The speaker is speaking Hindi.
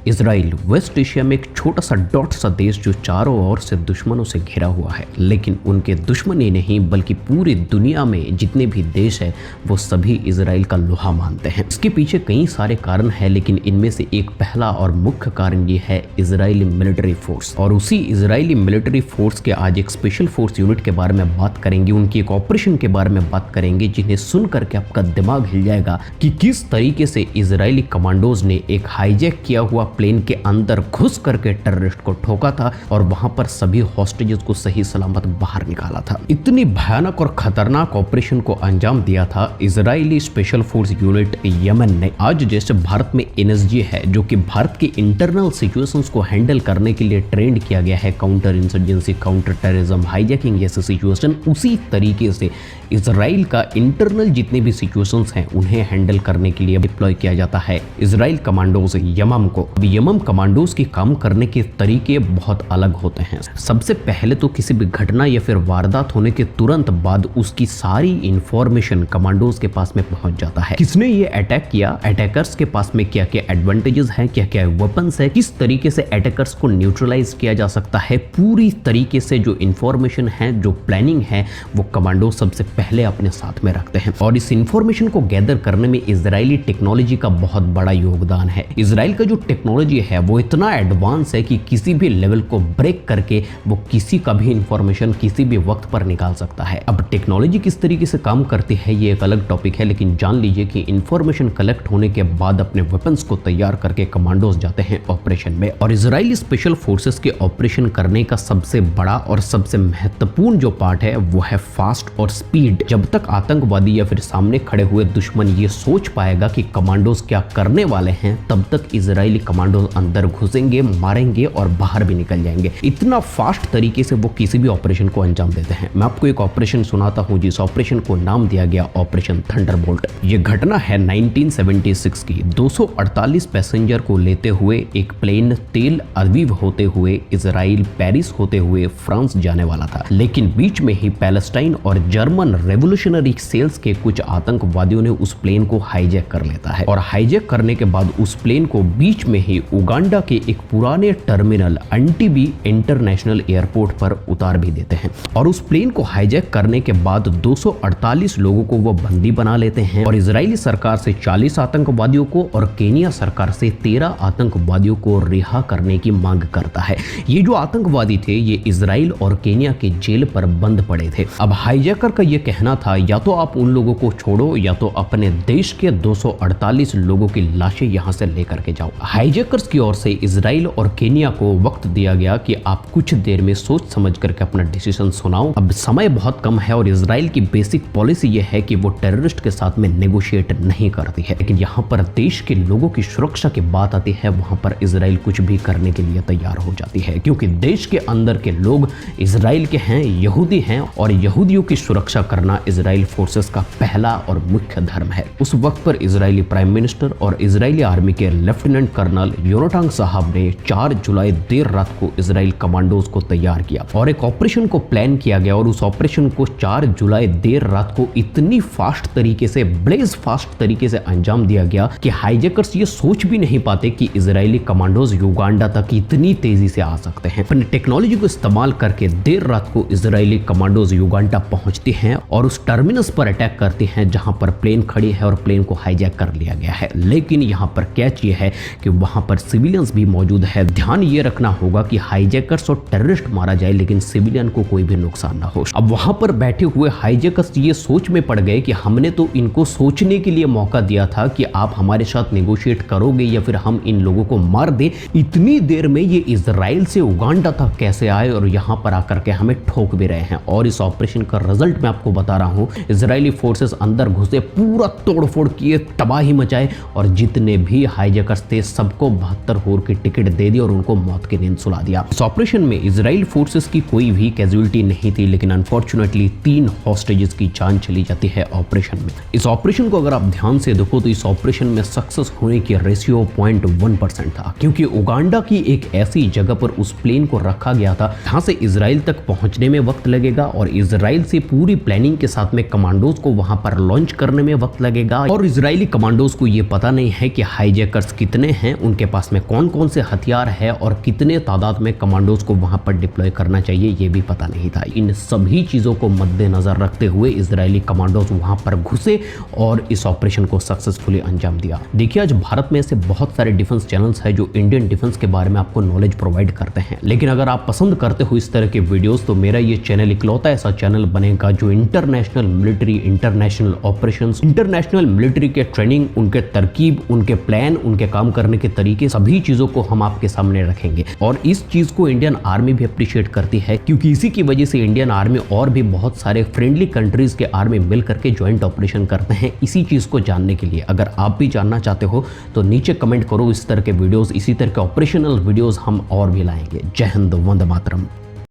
इजराइल वेस्ट एशिया में एक छोटा सा डॉट सा देश जो चारों ओर से दुश्मनों से घिरा हुआ है, लेकिन उनके दुश्मन ही नहीं बल्कि पूरी दुनिया में जितने भी देश है वो सभी इजराइल का लोहा मानते हैं। इसके पीछे कई सारे कारण हैं, लेकिन इनमें से एक पहला और मुख्य कारण ये है इजरायली मिलिट्री फोर्स। और उसी इजरायली मिलिट्री फोर्स के आज एक स्पेशल फोर्स यूनिट के बारे में बात करेंगे, उनकी एक ऑपरेशन के बारे में बात करेंगे जिन्हें सुन करके आपका दिमाग हिल जाएगा कि किस तरीके से इजरायली कमांडोज ने एक हाईजैक किया हुआ प्लेन के अंदर घुस करके टेररिस्ट को ठोका था और वहां पर सभी हॉस्टेजेस को सही सलामत बाहर निकाला था। इतनी भयानक और खतरनाक ऑपरेशन को अंजाम दिया था Israeli special force unit Yemen ने। आज जैसे भारत में एनएसजी है जो कि भारत के इंटरनल सिचुएशंस को हैंडल करने के लिए ट्रेंड किया गया है, counter insurgency, counter terrorism, hijacking जैसे सिचुएशन, उसी तरीके से इजराइल का इंटरनल जितने भी सिचुएशंस हैं उन्हें हैंडल करने के लिए डिप्लॉय किया जाता है इजराइल कमांडोज यमम को। यमम कमांडोज के काम करने के तरीके बहुत अलग होते हैं। सबसे पहले तो किसी भी घटना या फिर वारदात होने के तुरंत बाद उसकी सारी इंफॉर्मेशन कमांडोज के पास में पहुंच जाता है। किसने ये अटैक किया, अटैकर्स के पास में क्या क्या एडवांटेजेस हैं, क्या क्या वेपन्स है, किस तरीके से अटैकर्स को न्यूट्रलाइज किया जा सकता है, पूरी तरीके से जो इंफॉर्मेशन है, जो प्लानिंग है, वो कमांडो सबसे पहले अपने साथ में रखते हैं। और इस इंफॉर्मेशन को गैदर करने में इजरायली टेक्नोलॉजी का बहुत बड़ा योगदान है। इजराइल का जो टेक्नोलॉजी है वो इतना एडवांस है कि किसी भी लेवल को ब्रेक करके वो किसी का भी इंफॉर्मेशन किसी भी वक्त पर निकाल सकता है। अब टेक्नोलॉजी किस तरीके से काम करती है ये एक अलग टॉपिक है, लेकिन जान लीजिए कि इंफॉर्मेशन कलेक्ट होने के बाद अपने वेपन्स को तैयार करके कमांडोज जाते हैं ऑपरेशन में। और इजरायली स्पेशल फोर्सेस के ऑपरेशन करने का सबसे बड़ा और सबसे महत्वपूर्ण जो पार्ट है वो है फास्ट और स्पीड। जब तक आतंकवादी या फिर सामने खड़े हुए दुश्मन ये सोच पाएगा कि कमांडोज क्या करने वाले हैं, तब तक इजरायली कमांडोज अंदर घुसेंगे, मारेंगे और बाहर भी निकल जाएंगे। इतना फास्ट तरीके से वो किसी भी ऑपरेशन को अंजाम देते हैं। मैं आपको एक ऑपरेशन सुनाता हूं जिस ऑपरेशन को नाम दिया गया ऑपरेशन थंडरबोल्ट। ये घटना है 1976 की। 248 पैसेंजर को लेते हुए एक प्लेन तेल अवीव होते हुए इजराइल पेरिस होते हुए फ्रांस जाने वाला था, लेकिन बीच में ही पैलेस्टाइन और जर्मन रेवोल्यूशनरी सेल्स के कुछ आतंकवादियों ने उस प्लेन को हाईजैक कर लेता है। और हाईजैक करने के बाद उस प्लेन को बीच में ही उगांडा के एक पुराने टर्मिनल एंटीबी इंटरनेशनल एयरपोर्ट पर उतार भी देते हैं। और उस प्लेन को हाईजैक करने के बाद 248 लोगों को वो बंदी बना लेते हैं और इजरायली सरकार से 40 आतंकवादियों को और केनिया सरकार से 13 आतंकवादियों को रिहा करने की मांग करता है। ये जो आतंकवादी थे ये इजराइल और केनिया के जेल पर बंद पड़े थे। अब हाईजैकर का ये कहना था या तो आप उन लोगों को छोड़ो या तो अपने देश के 248 लोगों की लाशें यहां से लेकर के जाओ। हाईजैकर्स की ओर से इजराइल और केनिया को वक्त दिया गया कि आप कुछ देर में सोच समझ करके अपना डिसीजन सुनाओ। अब समय बहुत कम है और इजराइल की बेसिक पॉलिसी यह है कि वो टेररिस्ट के साथ में नेगोशिएट नहीं करती है, लेकिन यहाँ पर देश के लोगों की सुरक्षा की बात आती है, वहां पर इजराइल कुछ भी करने के लिए तैयार हो जाती है, क्योंकि देश के अंदर के लोग इजराइल के हैं, यहूदी हैं और यहूदियों की सुरक्षा करना इजराइल फोर्सेस का पहला और मुख्य धर्म है। उस वक्त पर इजरायली प्राइम मिनिस्टर और इजरायली आर्मी के लेफ्टिनेंट कर्नल योनातान साहब ने 4 जुलाई देर रात को इजराइल कमांडोज को तैयार किया और एक ऑपरेशन को प्लान किया गया। और उस ऑपरेशन को 4 जुलाई देर रात को इतनी फास्ट तरीके से, ब्लेज फास्ट तरीके से अंजाम दिया गया कि हाईजैकर्स ये सोच भी नहीं पाते कि इजरायली कमांडोज युगांडा तक इतनी तेजी से आ सकते हैं। अपनी टेक्नोलॉजी को इस्तेमाल करके देर रात को इजरायली कमांडोज युगांडा पहुंचती हैं और उस टर्मिनस पर अटैक करते हैं जहां पर प्लेन खड़ी है और प्लेन को हाईजैक कर लिया गया है। लेकिन यहां पर कैच ये है कि वहां पर सिविलियंस भी मौजूद है। ध्यान ये रखना होगा कि हाईजैकर्स और टेररिस्ट मारा जाए लेकिन सिविलियन को कोई भी नुकसान ना हो। अब वहां पर बैठे हुए हाईजैकर्स ये सोच में पड़ गए कि हमने तो इनको सोचने के लिए मौका दिया था कि आप हमारे साथ नेगोशिएट करोगे या फिर हम इन लोगों को मार दे। इतनी देर में ये इजराइल से उगांडा तक कैसे आए और यहां पर आकर के हमें ठोक भी रहे हैं। और इस ऑपरेशन का रिजल्ट मैं आपको बता रहा हूं, इजरायली फोर्सेस अंदर घुसे, पूरा तोड़फोड़ किए, तबाही मचाए और जितने भी हाईजैकर्स थे सबको 72 होर की टिकट दे दी और उनको मौत की नींद सुला दिया। इस ऑपरेशन में इजराइल फोर्सेस की कोई भी कैजुअलिटी नहीं थी, लेकिन अनफॉर्चुनेटली 3 हॉस्टेजेस की जान चली जाती है ऑपरेशन में। इस ऑपरेशन को अगर आप ध्यान से देखो तो इस ऑपरेशन में सक्सेस होने की रेशियो 0.1% था, क्योंकि उगांडा की एक ऐसी जगह पर उस प्लेन को रखा गया था जहां से इजराइल तक पहुंचने में वक्त लगेगा और इजराइल से पूरी प्लानिंग के साथ में कमांडोज को वहां पर लॉन्च करने में वक्त लगेगा। और इजरायली कमांडोज को यह पता नहीं है कि हाईजैकर्स कितने हैं, उन उनके पास में कौन कौन से हथियार है और कितने तादाद में कमांडोज को वहां पर डिप्लॉय करना चाहिए ये भी पता नहीं था। इन सभी चीजों को मद्देनजर रखते हुए इजरायली कमांडोज वहां पर घुसे और इस ऑपरेशन को सक्सेसफुली अंजाम दिया। देखिए, आज भारत में ऐसे बहुत सारे डिफेंस चैनल्स हैं जो इंडियन डिफेंस के बारे में आपको नॉलेज प्रोवाइड करते हैं, लेकिन अगर आप पसंद करते हो इस तरह के वीडियोस तो मेरा ये चैनल इकलौता ऐसा चैनल बनेगा जो international military, international operations, international military के ट्रेनिंग, उनके तरकीब, उनके प्लान, उनके काम करने के तरीके, सभी चीजों को हम आपके सामने रखेंगे। और इस चीज को इंडियन आर्मी भी अप्रिशिएट करती है, क्योंकि इसी की वजह से इंडियन आर्मी और भी बहुत सारे फ्रेंडली कंट्रीज के आर्मी मिल करके ज्वाइंट ऑपरेशन करते हैं इसी चीज को जानने के लिए। अगर आप भी जानना चाहते हो तो नीचे कमेंट करो, इस तरह के वीडियोस, इसी तरह के ऑपरेशनल वीडियोस हम और भी लाएंगे। जय हिंद, वंदे मातरम।